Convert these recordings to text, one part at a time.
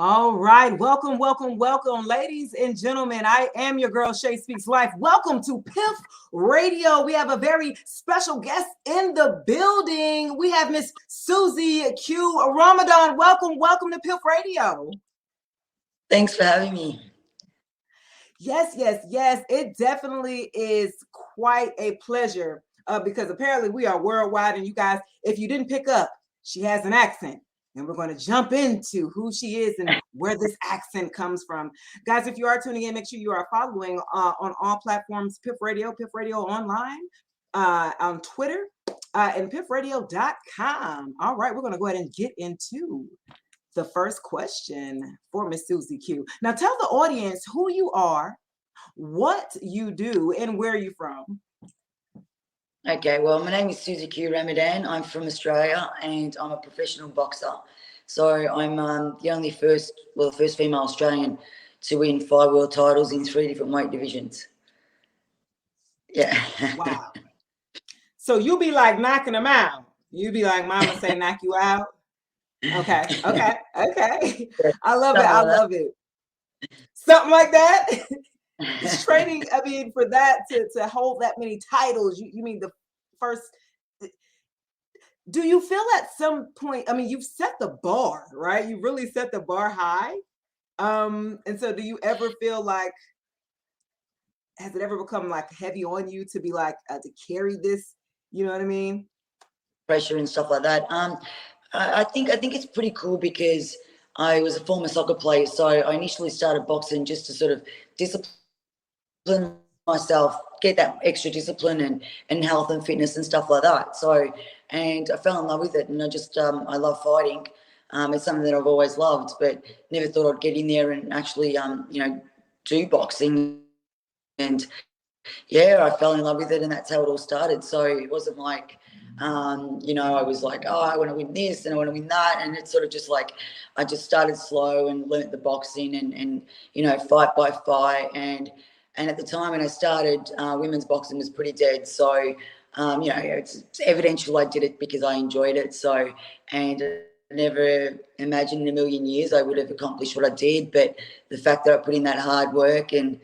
All right, welcome, welcome, welcome, ladies and gentlemen. I am your girl, Shay Speaks Life. Welcome to Piff Radio. We have a very special guest in the building. We have Miss SUSIE Q Ramadan. Welcome, welcome to Piff Radio. Thanks for having me. Yes, yes, yes. It definitely is quite a pleasure because apparently we are worldwide. And you guys, if you didn't pick up, she has an accent. And we're going to jump into who she is and where this accent comes from. Guys, if you are tuning in, make sure you are following on all platforms, Piff Radio Online, on Twitter, and piffradio.com. All right, we're going to go ahead and get into the first question for Miss SUSIE Q. Now, tell the audience who you are, what you do, and where you're from. Okay, well, my name is SUSIE Q Ramadan. I'm from Australia and I'm a professional boxer. So I'm the first female Australian to win 5 world titles in 3 different weight divisions. Yeah. Wow. So you be like knocking them out. You be like, Mama say knock you out. Okay. I love it. Something like that. It's training, I mean, for that to hold that many titles, you mean the first, do you feel at some point, I mean, you've set the bar, right? You really set the bar high. And so do you ever feel like, has it ever become like heavy on you to be like, to carry this, you know what I mean? Pressure and stuff like that. I think it's pretty cool because I was a former soccer player. So I initially started boxing just to sort of discipline myself, get that extra discipline and health and fitness and stuff like that. So, and I fell in love with it, and I love fighting. It's something that I've always loved, but never thought I'd get in there and actually do boxing. And yeah, I fell in love with it, and that's how it all started. So it wasn't like I was like, oh, I want to win this and I want to win that, and it's sort of just like I just started slow and learnt the boxing and fight by fight. And at the time when I started, women's boxing was pretty dead. So, it's evidential I did it because I enjoyed it. So, and I never imagined in a million years I would have accomplished what I did. But the fact that I put in that hard work and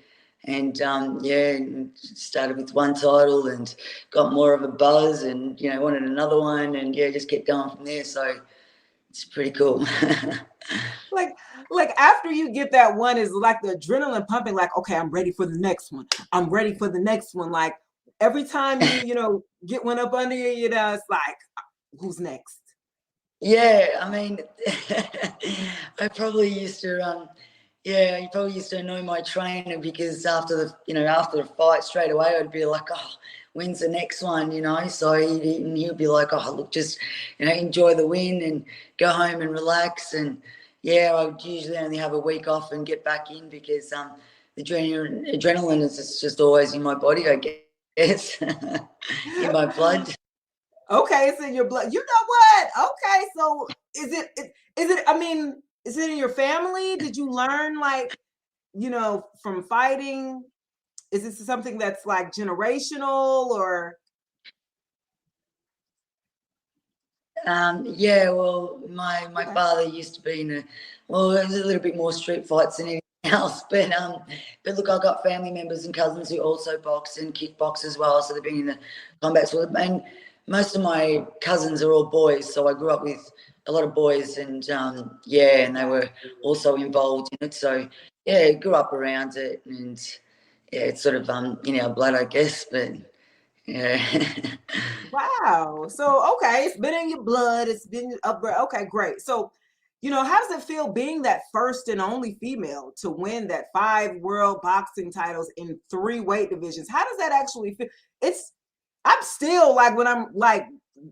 started with 1 title and got more of a buzz and, wanted another one and, just kept going from there. So it's pretty cool. Like after you get that one, is like the adrenaline pumping, like, okay, I'm ready for the next one. I'm ready for the next one. Like every time you get one up under you, it's like, who's next? Yeah, I mean, I probably used to you probably used to annoy my trainer because after the fight straight away, I'd be like, oh, when's the next one, So he'd be like, oh, look, just, enjoy the win and go home and relax. And yeah, I would usually only have a week off and get back in because the adrenaline is just always in my body, I guess, in my blood. Okay, it's in your blood. You know what? Okay, so is it, I mean, is it in your family? Did you learn from fighting? Is this something that's like generational or? Well, my father used to be it was a little bit more street fights than anything else. But look, I've got family members and cousins who also box and kickbox as well. So they've been in the combat sport. And most of my cousins are all boys. So I grew up with a lot of boys and and they were also involved in it. So yeah, grew up around it and it's sort of in our blood, I guess, but yeah. Wow. So okay, it's been in your blood, it's been up. Okay, great. So how does it feel being that first and only female to win that 5 world boxing titles in 3 weight divisions? How does that actually feel? I'm still like, when I'm like,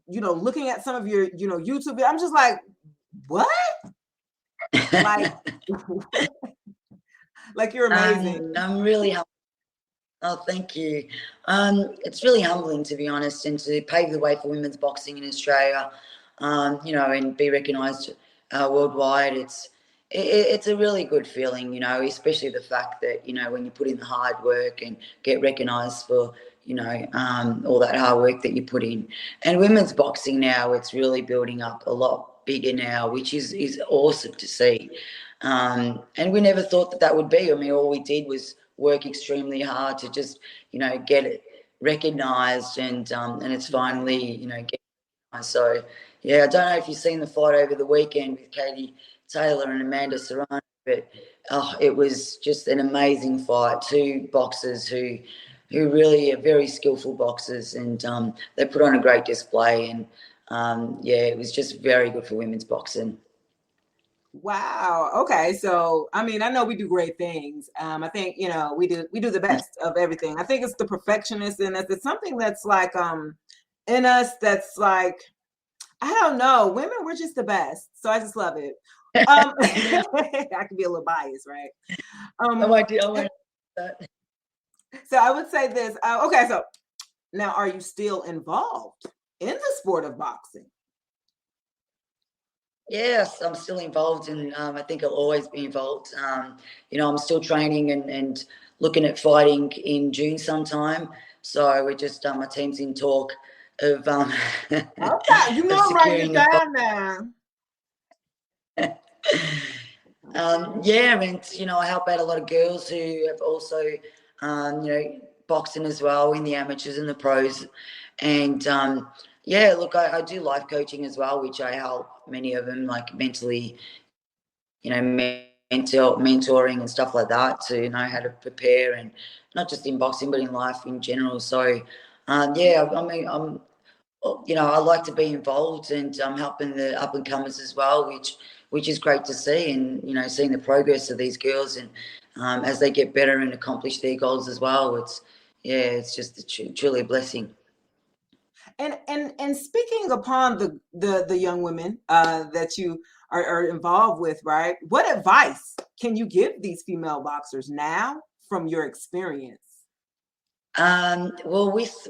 looking at some of your, YouTube, I'm just like, what? Like you're amazing. I'm really humble. Oh, thank you. It's really humbling, to be honest, and to pave the way for women's boxing in Australia, and be recognised worldwide. It's a really good feeling, especially the fact that, when you put in the hard work and get recognised for, all that hard work that you put in. And women's boxing now, it's really building up a lot bigger now, which is awesome to see. And we never thought that would be. I mean, all we did was work extremely hard to just, get it recognised, and it's finally, getting. So, yeah, I don't know if you've seen the fight over the weekend with Katie Taylor and Amanda Serrano, but it was just an amazing fight. Two boxers who really are very skillful boxers, and they put on a great display. And it was just very good for women's boxing. Wow. Okay. So, I mean, I know we do great things. I think, we do the best of everything. I think it's the perfectionist in us. It's something that's like in us that's like, I don't know. Women, we're just the best. So I just love it. I can be a little biased, right? I won't do that. So I would say this. Okay, so now are you still involved in the sport of boxing? Yes, I'm still involved, and I think I'll always be involved. I'm still training and looking at fighting in June sometime. So we're just my team's in talk of Okay, I'm writing it down now. And I help out a lot of girls who have also boxing as well, in the amateurs and the pros. And look, I do life coaching as well, which I help many of them, like mentally, mentoring and stuff like that, to know how to prepare, and not just in boxing but in life in general. So I mean, I like to be involved, and I'm helping the up and comers as well, which is great to see, and seeing the progress of these girls, and as they get better and accomplish their goals as well. It's just truly a blessing. And speaking upon the young women that you are involved with, right? What advice can you give these female boxers now from your experience? Well, with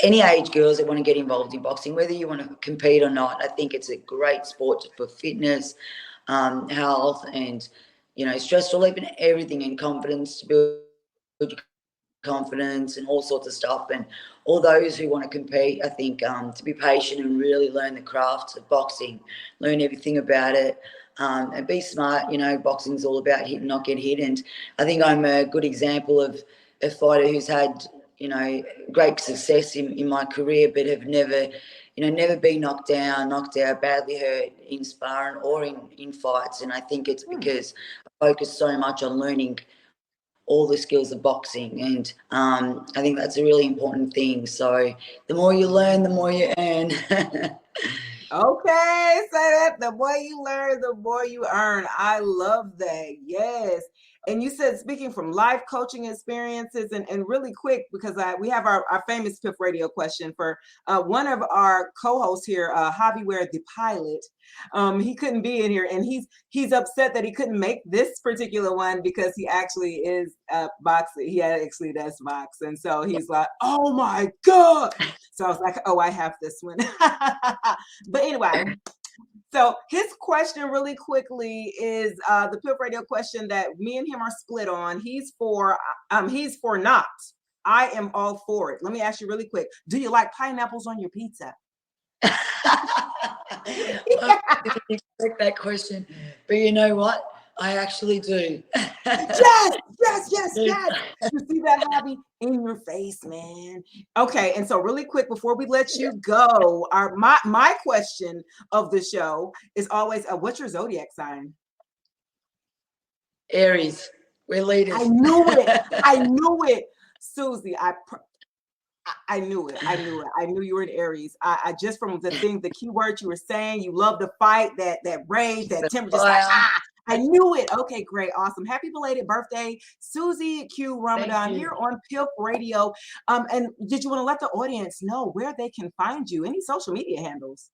any age girls that want to get involved in boxing, whether you want to compete or not, I think it's a great sport for fitness, health, and stress relief, and everything, and confidence, to build your confidence and all sorts of stuff. And all those who want to compete, I think, to be patient and really learn the craft of boxing, learn everything about it, and be smart. Boxing's all about hit and not get hit. And I think I'm a good example of a fighter who's had, great success in my career, but have never been knocked out, badly hurt in sparring or in fights. And I think it's because I focus so much on learning all the skills of boxing, and I think that's a really important thing. So the more you learn, the more you earn. Okay, say that. The more you learn, the more you earn. I love that. Yes. And you said, speaking from life coaching experiences, and really quick, because we have our famous Piff radio question for one of our co-hosts here, Javier the pilot. He couldn't be in here, and he's upset that he couldn't make this particular one because he actually is boxing. He actually does box, and so he's like, "Oh my God!" So I was like, "Oh, I have this one." But anyway, so his question really quickly is the Piff Radio question that me and him are split on. He's for not. I am all for it. Let me ask you really quick. Do you like pineapples on your pizza? I didn't expect that question, but you know what? I actually do. Yes. You see that, hobby in your face, man. Okay, and so really quick before we let you go, my question of the show is always, what's your zodiac sign? Aries. We're leaders. I knew it, Susie. I knew it. I knew you were an Aries. I just, from the keyword you were saying, you love to fight, that rage, that temper, just like, I knew it. Okay, great. Awesome. Happy belated birthday, Susie Q Ramadan, here on Piff Radio. And did you want to let the audience know where they can find you? Any social media handles?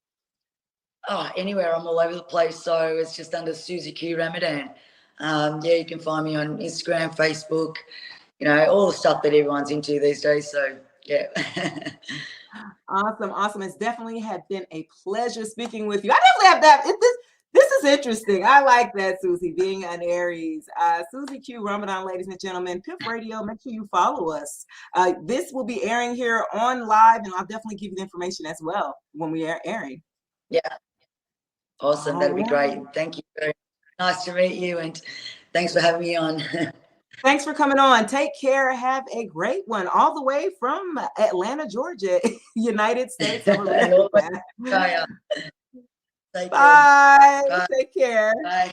Oh, anywhere. I'm all over the place. So it's just under SUSIE Q Ramadan. You can find me on Instagram, Facebook, all the stuff that everyone's into these days. So, yeah. Awesome. It's definitely have been a pleasure speaking with you. I definitely have that. This is interesting. I like that, Susie, being an Aries. Susie Q Ramadan, ladies and gentlemen, Piff Radio, make sure you follow us. This will be airing here on live, and I'll definitely give you the information as well when we are airing. Yeah. Awesome. That'd be great. Thank you very much. Nice to meet you, and thanks for having me on. Thanks for coming on. Take care. Have a great one. All the way from Atlanta, Georgia, United States of America. Take care. Bye. Bye. Take care. Bye.